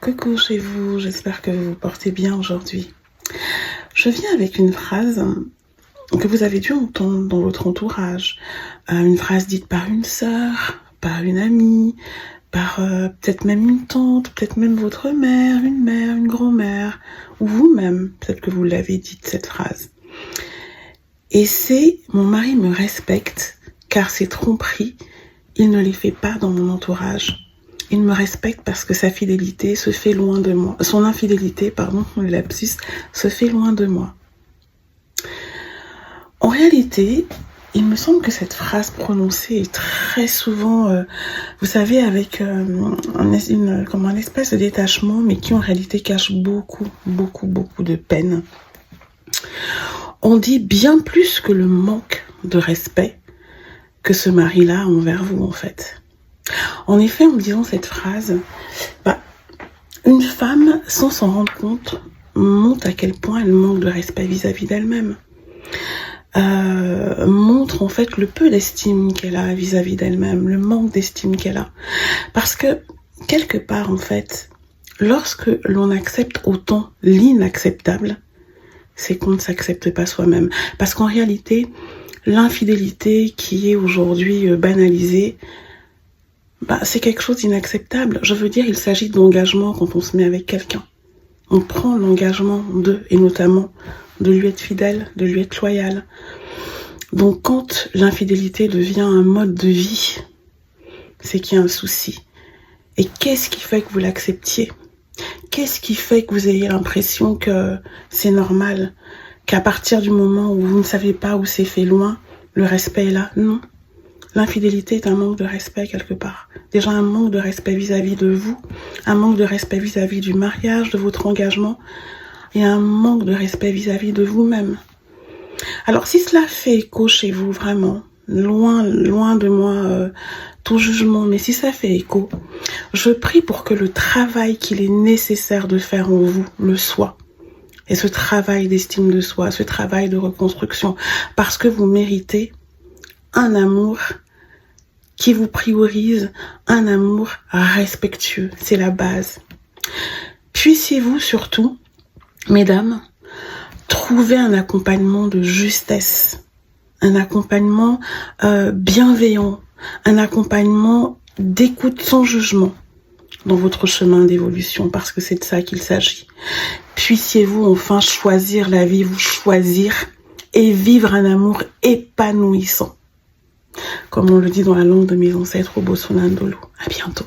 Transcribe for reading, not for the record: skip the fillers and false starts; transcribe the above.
Coucou chez vous, j'espère que vous vous portez bien aujourd'hui. Je viens avec une phrase que vous avez dû entendre dans votre entourage. Une phrase dite par une sœur, par une amie, par peut-être même une tante, peut-être même votre mère, une grand-mère, ou vous-même, peut-être que vous l'avez dite cette phrase. Et c'est « mon mari me respecte car ses tromperies, il ne les fait pas dans mon entourage ». Il me respecte parce que sa fidélité se fait loin de moi. Son infidélité, pardon, le lapsus, se fait loin de moi. En réalité, il me semble que cette phrase prononcée est très souvent, vous savez, avec un espèce de détachement, mais qui en réalité cache beaucoup de peine. On dit bien plus que le manque de respect que ce mari-là a envers vous, en fait. En effet, en disant cette phrase, une femme, sans s'en rendre compte, montre à quel point elle manque de respect vis-à-vis d'elle-même. Montre en fait le peu d'estime qu'elle a vis-à-vis d'elle-même, le manque d'estime qu'elle a. Parce que, quelque part en fait, lorsque l'on accepte autant l'inacceptable, c'est qu'on ne s'accepte pas soi-même. Parce qu'en réalité, l'infidélité qui est aujourd'hui banalisée, c'est quelque chose d'inacceptable. Je veux dire, il s'agit d'engagement quand on se met avec quelqu'un. On prend l'engagement et notamment de lui être fidèle, de lui être loyal. Donc quand l'infidélité devient un mode de vie, c'est qu'il y a un souci. Et qu'est-ce qui fait que vous l'acceptiez? Qu'est-ce qui fait que vous ayez l'impression que c'est normal? Qu'à partir du moment où vous ne savez pas où c'est fait loin, le respect est là? Non. L'infidélité est un manque de respect quelque part. Déjà un manque de respect vis-à-vis de vous, un manque de respect vis-à-vis du mariage, de votre engagement, et un manque de respect vis-à-vis de vous-même. Alors si cela fait écho chez vous vraiment, loin de moi tout jugement, mais si ça fait écho, je prie pour que le travail qu'il est nécessaire de faire en vous le soit. Et ce travail d'estime de soi, ce travail de reconstruction, parce que vous méritez un amour qui vous priorise, un amour respectueux. C'est la base. Puissiez-vous surtout, mesdames, trouver un accompagnement de justesse, un accompagnement bienveillant, un accompagnement d'écoute sans jugement dans votre chemin d'évolution, parce que c'est de ça qu'il s'agit. Puissiez-vous enfin choisir la vie, vous choisir et vivre un amour épanouissant. Comme on le dit dans la langue de mes ancêtres au Botswana Ndolo. À bientôt.